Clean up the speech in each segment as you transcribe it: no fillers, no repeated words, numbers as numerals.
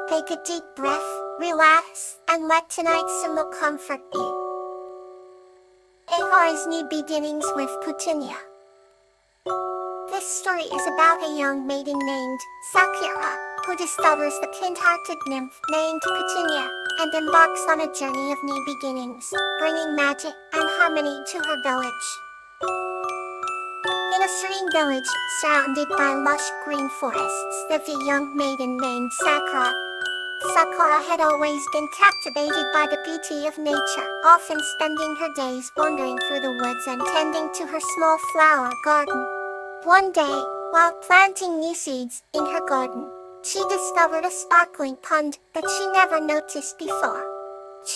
Take a deep breath, relax, and let tonight's symbol comfort you. Ava's New Beginnings with Petunia. This story is about a young maiden named Sakura, who discovers the kind-hearted nymph named Petunia, and embarks on a journey of new beginnings, bringing magic and harmony to her village. In a serene village, surrounded by lush green forests, lived a young maiden named Sakura. Sakura had always been captivated by the beauty of nature, often spending her days wandering through the woods and tending to her small flower garden. One day, while planting new seeds in her garden, she discovered a sparkling pond that she never noticed before.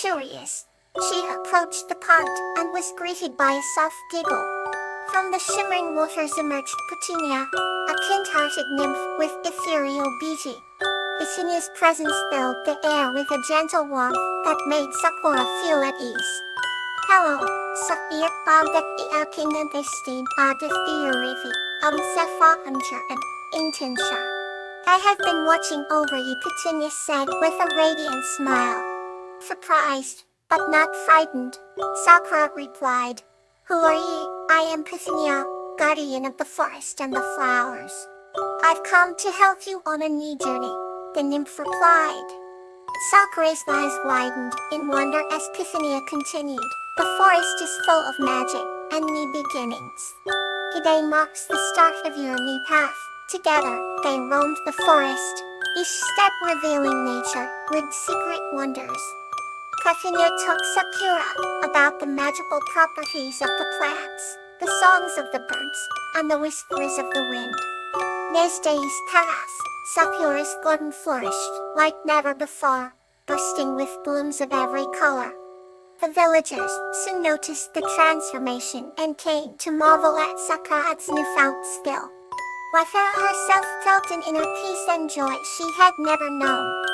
Curious, she approached the pond and was greeted by a soft giggle. From the shimmering waters emerged Petunia, a kind-hearted nymph with ethereal beauty. Petunia's presence filled the air with a gentle warmth that made Sakura feel at ease. Hello, Sakura, bakit aking nag-esteem adif iurifi, sa fahamjar intention. I have been watching over you, Petunia said with a radiant smile. Surprised, but not frightened, Sakura replied. Who are you? I am Petunia, guardian of the forest and the flowers. I've come to help you on a new journey, the nymph replied. Sakura's eyes widened in wonder as Petunia continued. The forest is full of magic and new beginnings. Today marks the start of your new path. Together, they roamed the forest, each step revealing nature with secret wonders. Petunia told Sakura about the magical properties of the plants, the songs of the birds, and the whispers of the wind. As days passed, Sakura's garden flourished like never before, bursting with blooms of every color. The villagers soon noticed the transformation and came to marvel at Sakura's newfound skill. Within herself felt an inner peace and joy she had never known.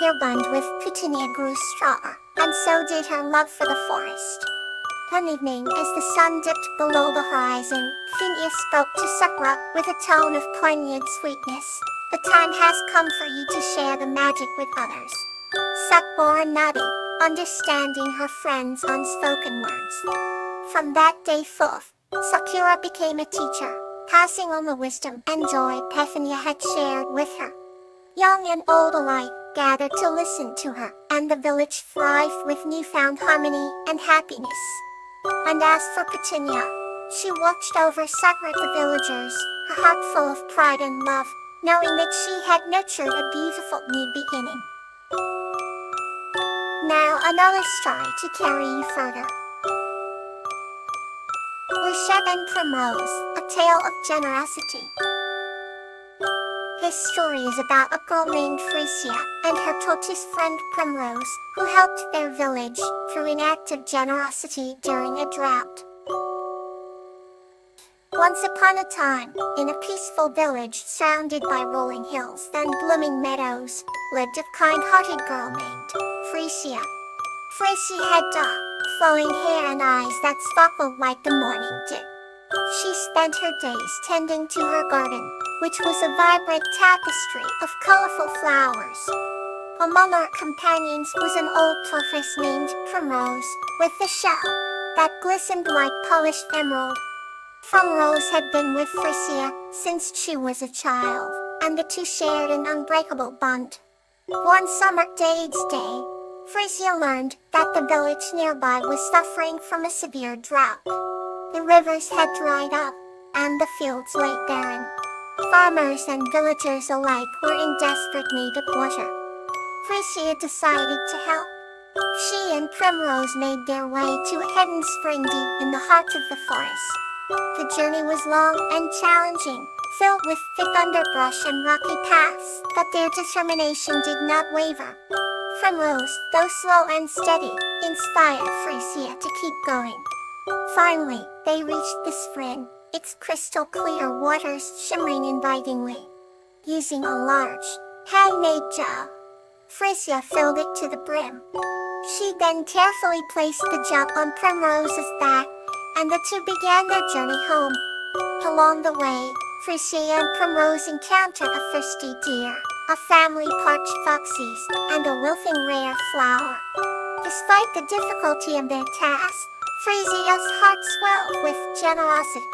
Her bond with Petunia grew stronger, and so did her love for the forest. One evening, as the sun dipped below the horizon, Petunia spoke to Sakura with a tone of poignant sweetness. The time has come for you to share the magic with others. Sakura nodded, understanding her friend's unspoken words. From that day forth, Sakura became a teacher, passing on the wisdom and joy Petunia had shared with her. Young and old alike gathered to listen to her, and the village thrived with newfound harmony and happiness. And as for Petunia, she watched over Sakura the villagers, her heart full of pride and love, knowing that she had nurtured a beautiful new beginning. Now another story to carry you further. Lucia and Primrose, a tale of generosity. This story is about a girl named Frisia and her tortoise friend Primrose, who helped their village through an act of generosity during a drought. Once upon a time, in a peaceful village surrounded by rolling hills and blooming meadows, lived a kind-hearted girl named Frisia. Frisia had dark, flowing hair and eyes that sparkled like the morning dew. She spent her days tending to her garden, which was a vibrant tapestry of colorful flowers. Among her companions was an old tortoise named Primrose, with a shell that glistened like polished emerald. Primrose had been with Frisia since she was a child, and the two shared an unbreakable bond. One summer day's day, Frisia learned that the village nearby was suffering from a severe drought. The rivers had dried up, and the fields lay barren. Farmers and villagers alike were in desperate need of water. Frisia decided to help. She and Primrose made their way to a hidden spring deep in the heart of the forest. The journey was long and challenging, filled with thick underbrush and rocky paths, but their determination did not waver. Primrose, though slow and steady, inspired Frisia to keep going. Finally, they reached the spring, its crystal clear waters shimmering invitingly. Using a large, handmade jug, Frisia filled it to the brim. She then carefully placed the jug on Primrose's back, and the two began their journey home. Along the way, Frisia and Primrose encountered a thirsty deer, a family parched foxes, and a wilting rare flower. Despite the difficulty of their task, Frisia's heart swelled with generosity.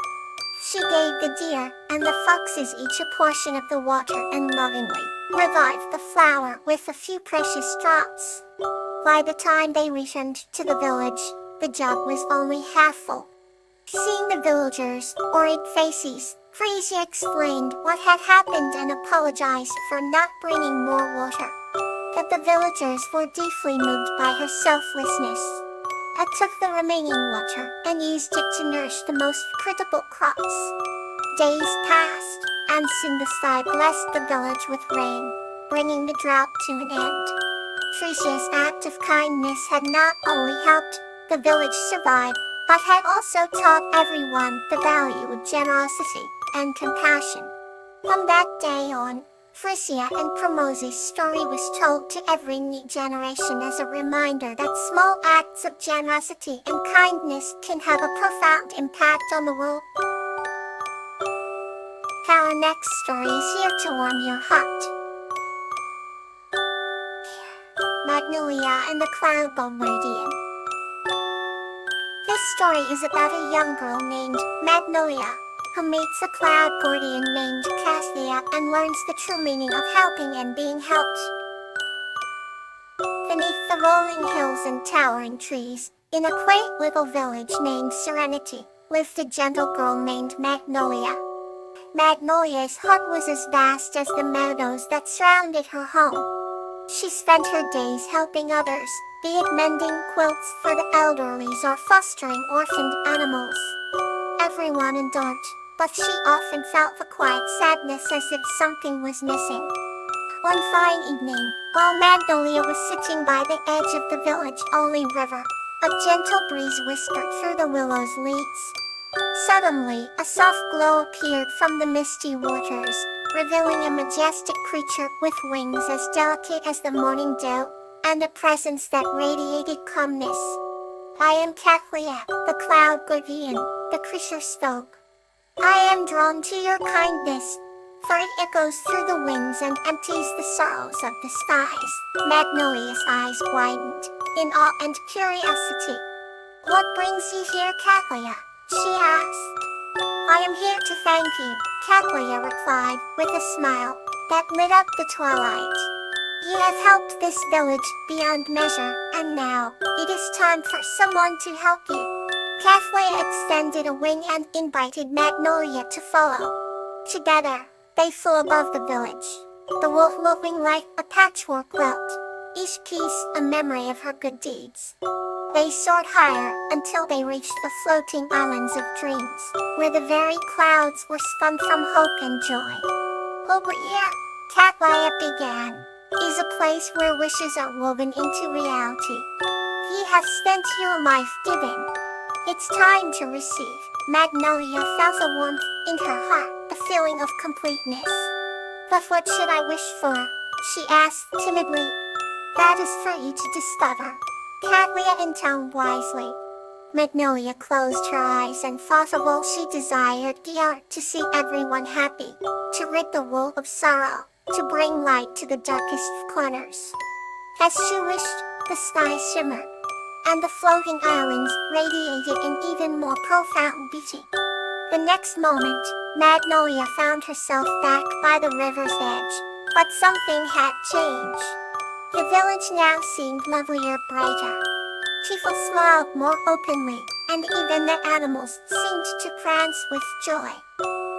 She gave the deer and the foxes each a portion of the water and lovingly revived the flower with a few precious drops. By the time they returned to the village, the jug was only half full. Seeing the villagers' worried faces, Frisia explained what had happened and apologized for not bringing more water. But the villagers were deeply moved by her selflessness. I took the remaining water and used it to nourish the most critical crops. Days passed, and soon the sky blessed the village with rain, bringing the drought to an end. Frisia's act of kindness had not only helped the village survive, but had also taught everyone the value of generosity and compassion. From that day on, Frisia and Promosi's story was told to every new generation as a reminder that small acts of generosity and kindness can have a profound impact on the world. Our next story is here to warm your heart. Magnolia and the Cloud Bombardian. This story is about a young girl named Magnolia, who meets a cloud guardian named Cassia and learns the true meaning of helping and being helped. Beneath the rolling hills and towering trees, in a quaint little village named Serenity, lived a gentle girl named Magnolia. Magnolia's hut was as vast as the meadows that surrounded her home. She spent her days helping others, be it mending quilts for the elderly or fostering orphaned animals. Everyone adored, but she often felt a quiet sadness as if something was missing. One fine evening, while Magnolia was sitting by the edge of the village-only river, a gentle breeze whispered through the willow's leaves. Suddenly, a soft glow appeared from the misty waters, revealing a majestic creature with wings as delicate as the morning dew, and a presence that radiated calmness. "I am Kathlia, the cloud guardian," the creature spoke. "I am drawn to your kindness, for it echoes through the winds and empties the sorrows of the skies." Magnolia's eyes widened, in awe and curiosity. "What brings you here, Kathlia?" she asked. "I am here to thank you," Kathlia replied, with a smile that lit up the twilight. "You have helped this village beyond measure, and now it is time for someone to help you." Kathlia extended a wing and invited Magnolia to follow. Together, they flew above the village, the wolf looking like a patchwork quilt, each piece a memory of her good deeds. They soared higher until they reached the floating islands of dreams, where the very clouds were spun from hope and joy. "Over here," Kathlia began, "is a place where wishes are woven into reality. You have spent your life giving. It's time to receive." Magnolia felt a warmth in her heart, a feeling of completeness. "But what should I wish for?" she asked timidly. "That is for you to discover," Kathlia intoned wisely. Magnolia closed her eyes and thought of all she desired: to see everyone happy, to rid the world of sorrow, to bring light to the darkest corners. As she wished, the sky shimmered, and the floating islands radiated in even more profound beauty. The next moment, Magnolia found herself back by the river's edge, but something had changed. The village now seemed lovelier, brighter. People smiled more openly, and even the animals seemed to prance with joy.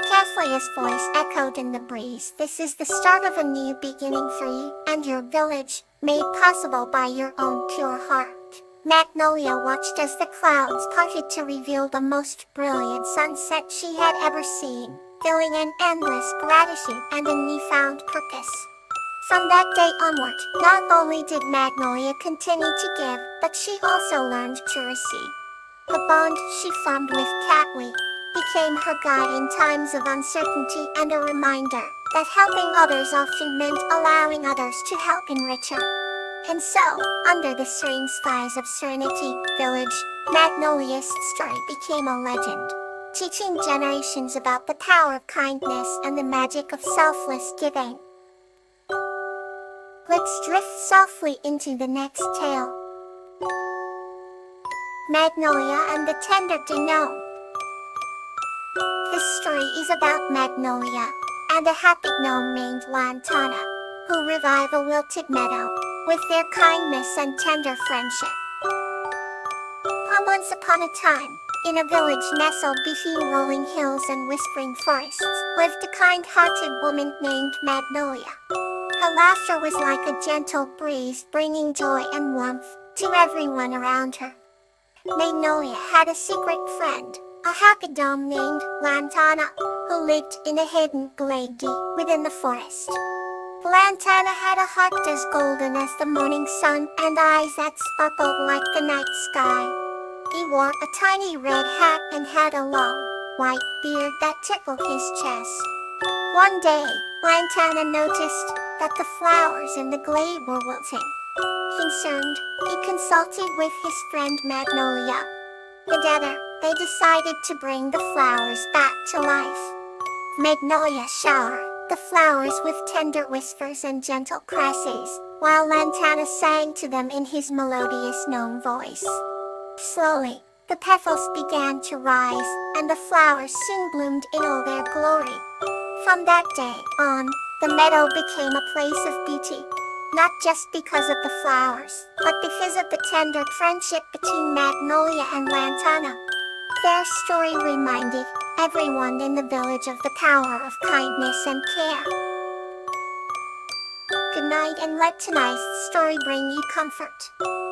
Kathlia's voice echoed in the breeze. "This is the start of a new beginning for you and your village, made possible by your own pure heart." Magnolia watched as the clouds parted to reveal the most brilliant sunset she had ever seen, feeling an endless gratitude and a newfound purpose. From that day onward, not only did Magnolia continue to give, but she also learned to receive. The bond she formed with Kathlia became her guide in times of uncertainty and a reminder that helping others often meant allowing others to help enrich her. And so, under the serene skies of Serenity Village, Magnolia's story became a legend, teaching generations about the power of kindness and the magic of selfless giving. Let's drift softly into the next tale. Magnolia and the Tender Gnome. This story is about Magnolia and a happy gnome named Lantana, who revive a wilted meadow with their kindness and tender friendship. Once upon a time, in a village nestled between rolling hills and whispering forests, lived a kind-hearted woman named Magnolia. Her laughter was like a gentle breeze, bringing joy and warmth to everyone around her. Magnolia had a secret friend, a happy gnome named Lantana, who lived in a hidden glade deep within the forest. Lantana had a heart as golden as the morning sun and eyes that sparkled like the night sky. He wore a tiny red hat and had a long, white beard that tickled his chest. One day, Lantana noticed that the flowers in the glade were wilting. Concerned, he consulted with his friend Magnolia. Together, they decided to bring the flowers back to life. Magnolia showered the flowers with tender whispers and gentle caresses, while Lantana sang to them in his melodious gnome voice. Slowly, the petals began to rise, and the flowers soon bloomed in all their glory. From that day on, the meadow became a place of beauty, not just because of the flowers, but because of the tender friendship between Magnolia and Lantana. Their story reminded everyone in the village of the power of kindness and care. Good night, and let tonight's story bring you comfort.